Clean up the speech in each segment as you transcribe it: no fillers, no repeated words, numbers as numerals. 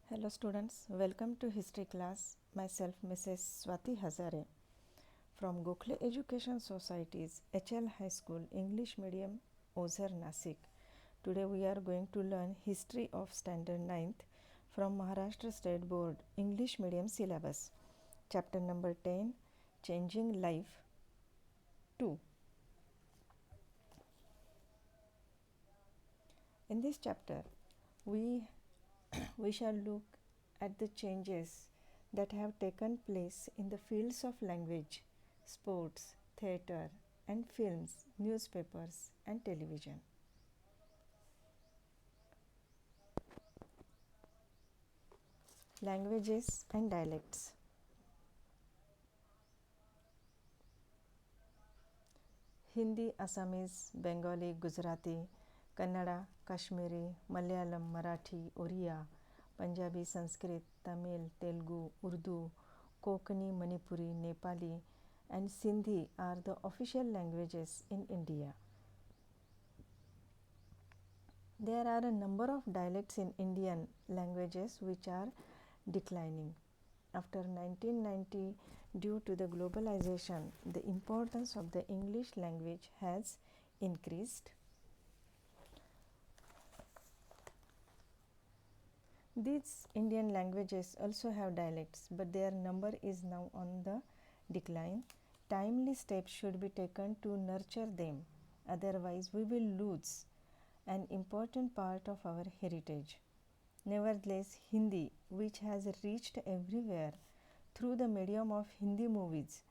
Hello students, welcome to history class. Myself Mrs. Swati Hazare from Gokhale Education Society's HL High School English Medium Ozar Nasik. Today we are going to learn history of standard 9th from Maharashtra State Board English Medium syllabus. Chapter number 10, Changing Life 2. In this chapter we we shall look at the changes that have taken place in the fields of language, sports, theatre, and films, newspapers, and television. Languages and dialects. Hindi, Assamese, Bengali, Gujarati, Kannada, Kashmiri, Malayalam, Marathi, Oriya, Punjabi, Sanskrit, Tamil, Telugu, Urdu, Konkani, Manipuri, Nepali, and Sindhi are the official languages in India. There are a number of dialects in Indian languages which are declining. After 1990, due to the globalization, the importance of the English language has increased. These Indian languages also have dialects, but their number is now on the decline. Timely steps should be taken to nurture them, otherwise, we will lose an important part of our heritage. Nevertheless, Hindi, which has reached everywhere through the medium of Hindi movies,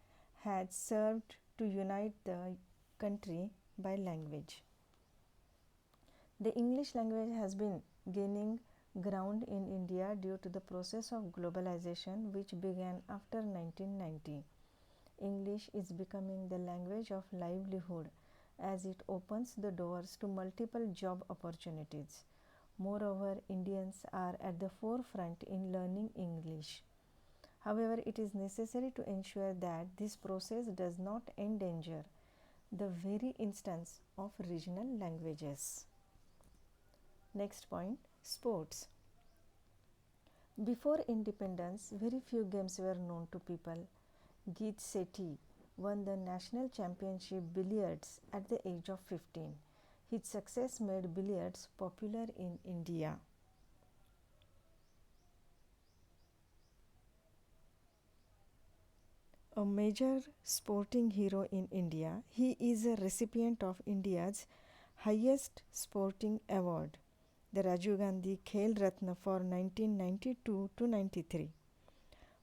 has served to unite the country by language. The English language has been gaining ground in India due to the process of globalization which began after 1990. English is becoming the language of livelihood as it opens the doors to multiple job opportunities. Moreover, Indians are at the forefront in learning English. However, it is necessary to ensure that this process does not endanger the very instance of regional languages. Next point, sports. Before independence, very few games were known to people. Geet Sethi won the national championship billiards at the age of 15. His success made billiards popular in India. A major sporting hero in India, he is a recipient of India's highest sporting award, the Rajiv Gandhi Khel Ratna for 1992 to 93.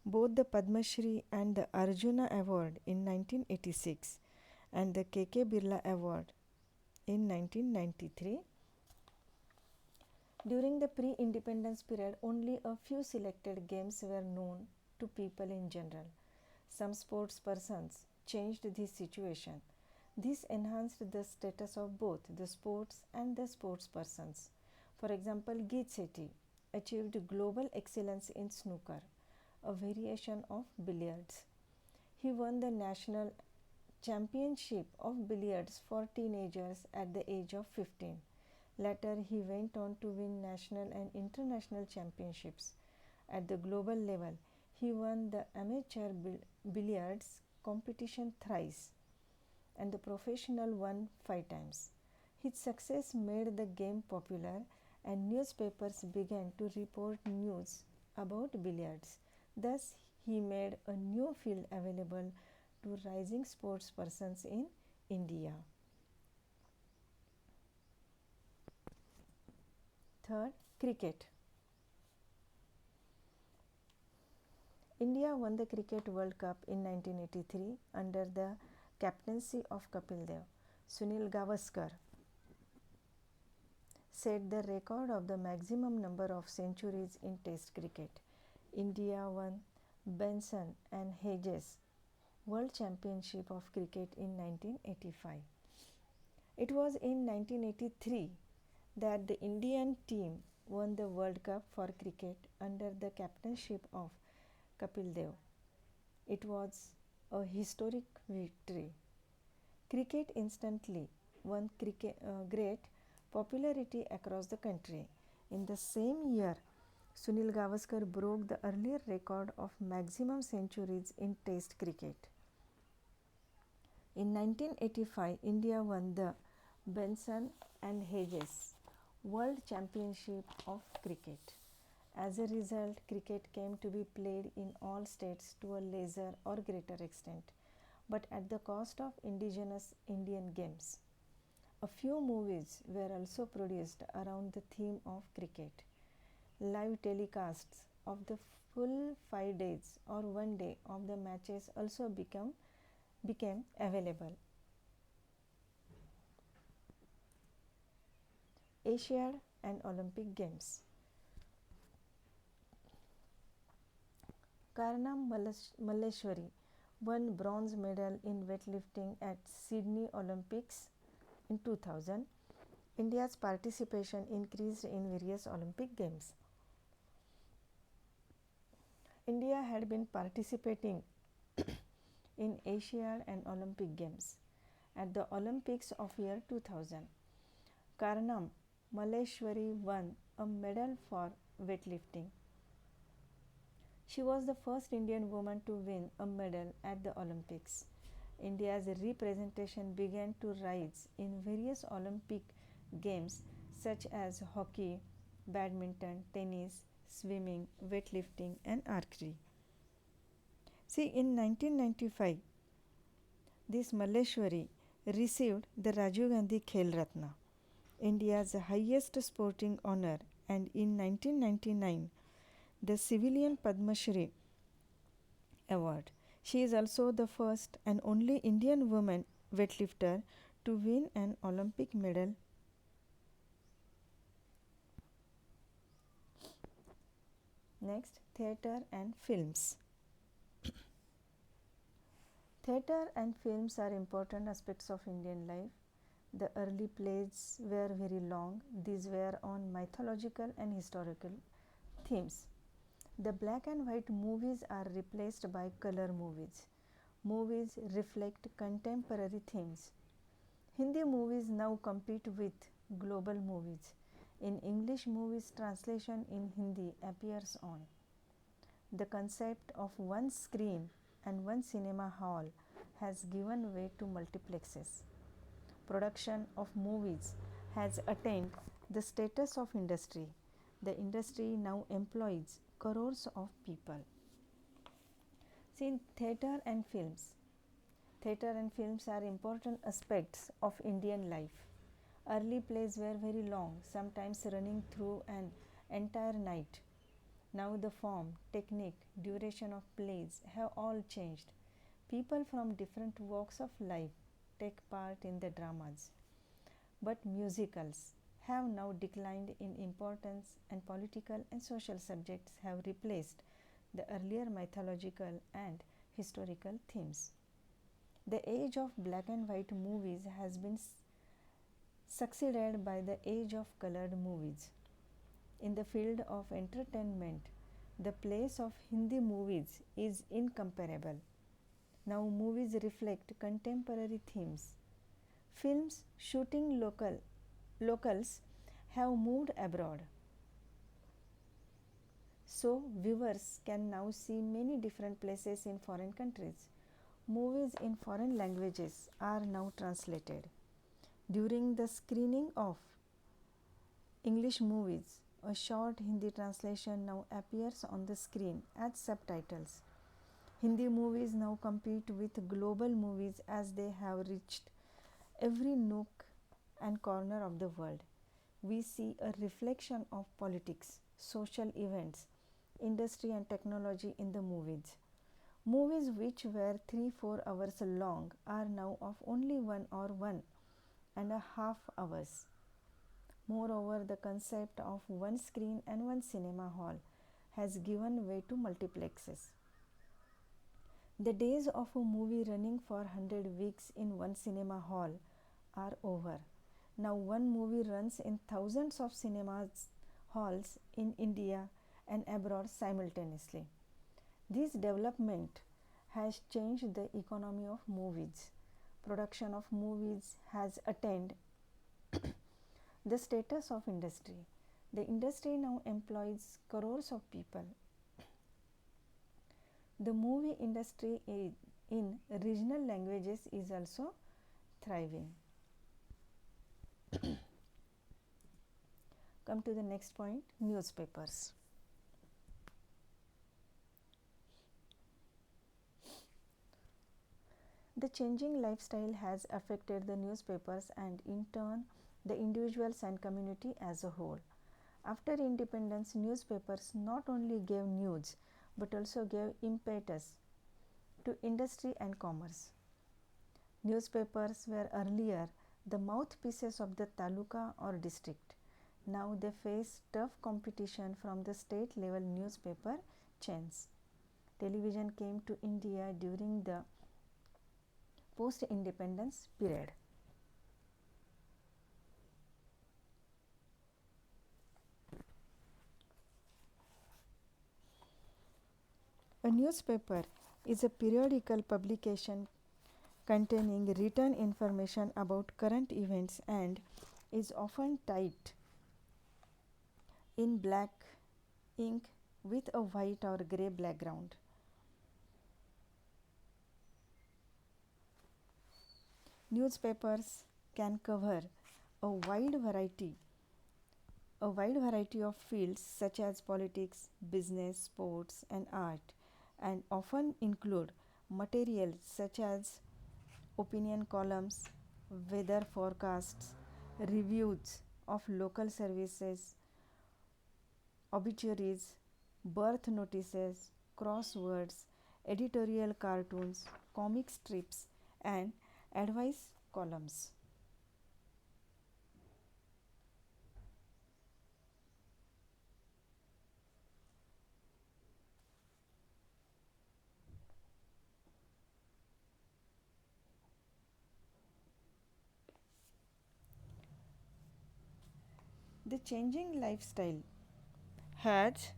Both the Padma Shri and the Arjuna Award in 1986 and the KK Birla Award in 1993. During the pre-independence period, only a few selected games were known to people in general. Some sports persons changed this situation. This enhanced the status of both the sports and the sports persons. For example, Geet Sethi achieved global excellence in snooker, a variation of billiards. He won the national championship of billiards for teenagers at the age of 15. Later, he went on to win national and international championships. At the global level, he won the amateur billiards competition thrice and the professional one 5 times. His success made the game popular and newspapers began to report news about billiards. Thus, he made a new field available to rising sports persons in India. Third, cricket. India won the Cricket World Cup in 1983 under the captaincy of Kapil Dev. Sunil Gavaskar set the record of the maximum number of centuries in Test cricket. India won Benson and Hedges World Championship of Cricket in 1985. It was in 1983 that the Indian team won the World Cup for cricket under the captainship of Kapil Dev. It was a historic victory. Cricket instantly won great popularity across the country. In the same year, Sunil Gavaskar broke the earlier record of maximum centuries in Test cricket. In 1985, India won the Benson and Hedges World Championship of Cricket. As a result, cricket came to be played in all states to a lesser or greater extent, but at the cost of indigenous Indian games. A few movies were also produced around the theme of cricket. Live telecasts of the full 5 days or 1 day of the matches also became available. Asiad and Olympic Games. Karnam Malleshwari won bronze medal in weightlifting at Sydney Olympics in 2000. India's participation increased in various Olympic Games. India had been participating in Asiad and Olympic Games. At the Olympics of year 2000, Karnam Malleshwari won a medal for weightlifting. She was the first Indian woman to win a medal at the Olympics. India's representation began to rise in various Olympic games such as hockey, badminton, tennis, swimming, weightlifting, and archery. See, in 1995, this Malleshwari received the Rajiv Gandhi Khel Ratna, India's highest sporting honor, and in 1999, the Civilian Padma Shri award. She is also the first and only Indian woman weightlifter to win an Olympic medal. Next, theatre and films. Theatre and films are important aspects of Indian life. The early plays were very long. These were on mythological and historical themes. The black and white movies are replaced by color movies. Movies reflect contemporary themes. Hindi movies now compete with global movies. In English movies, translation in Hindi appears on. The concept of one screen and one cinema hall has given way to multiplexes. Production of movies has attained the status of industry. The industry now employs crores of people. See, in theatre and films. Theatre and films are important aspects of Indian life. Early plays were very long, sometimes running through an entire night. Now the form, technique, duration of plays have all changed. People from different walks of life take part in the dramas. But musicals have now declined in importance, and political and social subjects have replaced the earlier mythological and historical themes. The age of black and white movies has been succeeded by the age of colored movies. In the field of entertainment, the place of Hindi movies is incomparable. Now movies reflect contemporary themes. Films shooting locals have moved abroad. So viewers can now see many different places in foreign countries. Movies in foreign languages are now translated. During the screening of English movies, a short Hindi translation now appears on the screen as subtitles. Hindi movies now compete with global movies as they have reached every nook and corner of the world. We see a reflection of politics, social events, industry and technology in the movies. Movies which were 3-4 hours long are now of only 1 or 1.5 hours. Moreover, the concept of one screen and one cinema hall has given way to multiplexes. The days of a movie running for 100 weeks in one cinema hall are over. Now one movie runs in thousands of cinema halls in India and abroad simultaneously. This development has changed the economy of movies. Production of movies has attained the status of industry. The industry now employs crores of people. The movie industry in regional languages is also thriving. Come to the next point, newspapers. The changing lifestyle has affected the newspapers and in turn the individuals and community as a whole. After independence, newspapers not only gave news but also gave impetus to industry and commerce. Newspapers were earlier the mouthpieces of the taluka or district. Now they face tough competition from the state level newspaper chains. Television came to India during the post independence period. A newspaper is a periodical publication containing written information about current events and is often typed in black ink with a white or grey background. Newspapers can cover a wide variety of fields such as politics, business, sports, and art, and often include materials such as opinion columns, weather forecasts, reviews of local services, obituaries, birth notices, crosswords, editorial cartoons, comic strips, and advice columns. The changing lifestyle has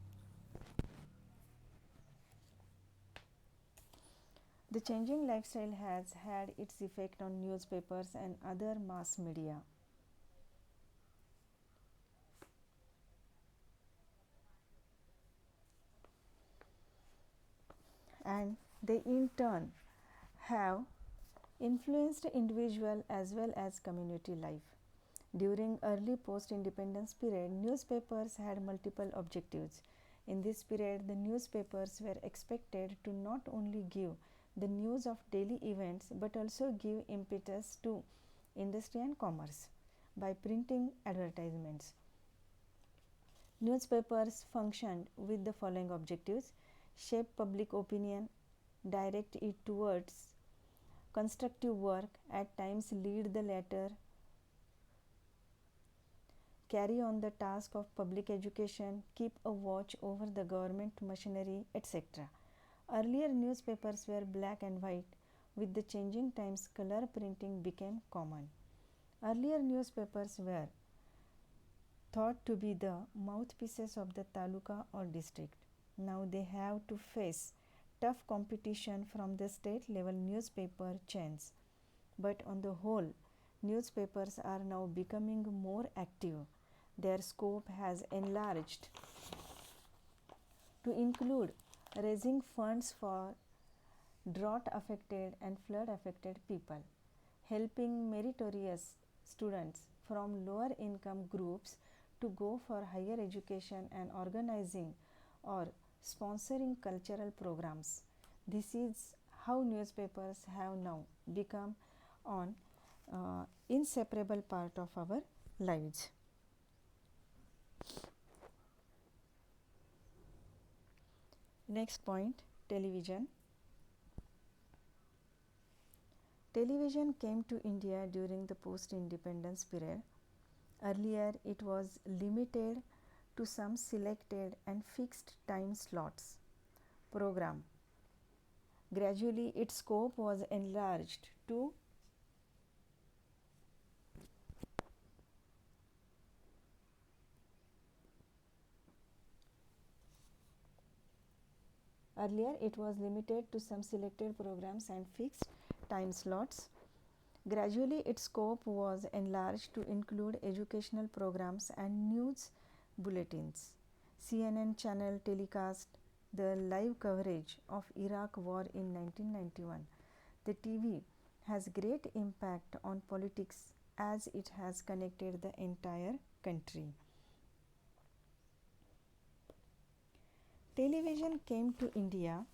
the changing lifestyle has had its effect on newspapers and other mass media. And they in turn have influenced individual as well as community life. During early post-independence period, newspapers had multiple objectives. In this period, the newspapers were expected to not only give the news of daily events but also give impetus to industry and commerce by printing advertisements. Newspapers functioned with the following objectives: shape public opinion, direct it towards constructive work, at times lead the latter, carry on the task of public education, keep a watch over the government machinery, etc. Earlier newspapers were black and white. With the changing times, color printing became common. Earlier newspapers were thought to be the mouthpieces of the taluka or district. Now they have to face tough competition from the state level newspaper chains. But on the whole, newspapers are now becoming more active. Their scope has enlarged to include raising funds for drought affected and flood affected people, helping meritorious students from lower income groups to go for higher education, and organizing or sponsoring cultural programs. This is how newspapers have now become an inseparable part of our lives. Next point, television. Television came to India during the post-independence period. Earlier, it was limited to some selected and fixed time slots program. Gradually, its scope was enlarged to Earlier, it was limited to some selected programs and fixed time slots. Gradually, its scope was enlarged to include educational programs and news bulletins. CNN channel telecast the live coverage of Iraq war in 1991. The TV has great impact on politics as it has connected the entire country. Television came to India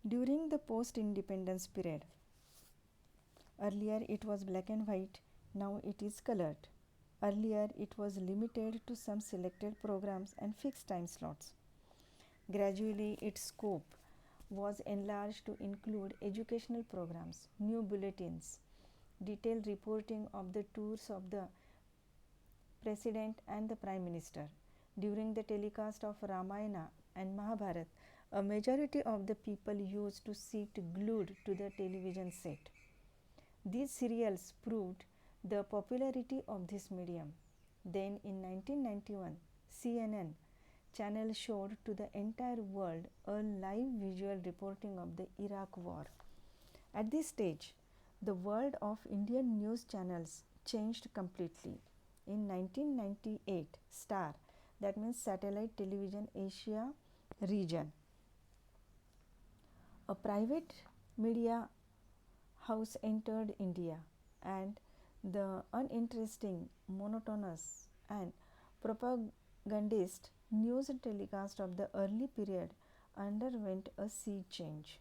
during the post-independence period. Earlier it was black and white, now it is colored. Earlier it was limited to some selected programs and fixed time slots. Gradually its scope was enlarged to include educational programs, new bulletins, detailed reporting of the tours of the President and the Prime Minister. During the telecast of Ramayana and Mahabharata, a majority of the people used to sit glued to the television set. These serials proved the popularity of this medium. Then in 1991, CNN channel showed to the entire world a live visual reporting of the Iraq war. At this stage, the world of Indian news channels changed completely. In 1998, STAR, that means Satellite Television Asia region, a private media house entered India, and the uninteresting, monotonous and propagandist news telecast of the early period underwent a sea change.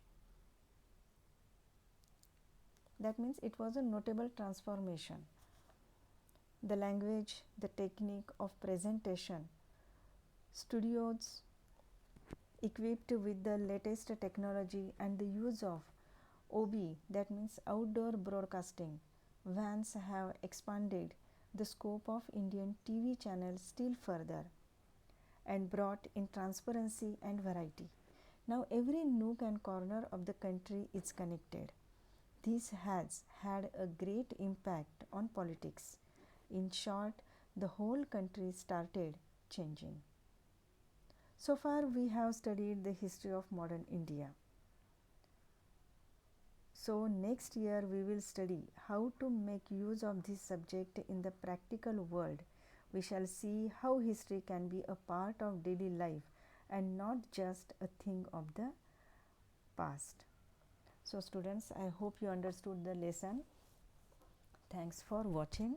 That means it was a notable transformation. The language, the technique of presentation, studios equipped with the latest technology and the use of OB, that means outdoor broadcasting, vans have expanded the scope of Indian TV channels still further and brought in transparency and variety. Now every nook and corner of the country is connected. This has had a great impact on politics. In short, the whole country started changing. So far, we have studied the history of modern India. So, next year we will study how to make use of this subject in the practical world. We shall see how history can be a part of daily life and not just a thing of the past. So, students, I hope you understood the lesson. Thanks for watching.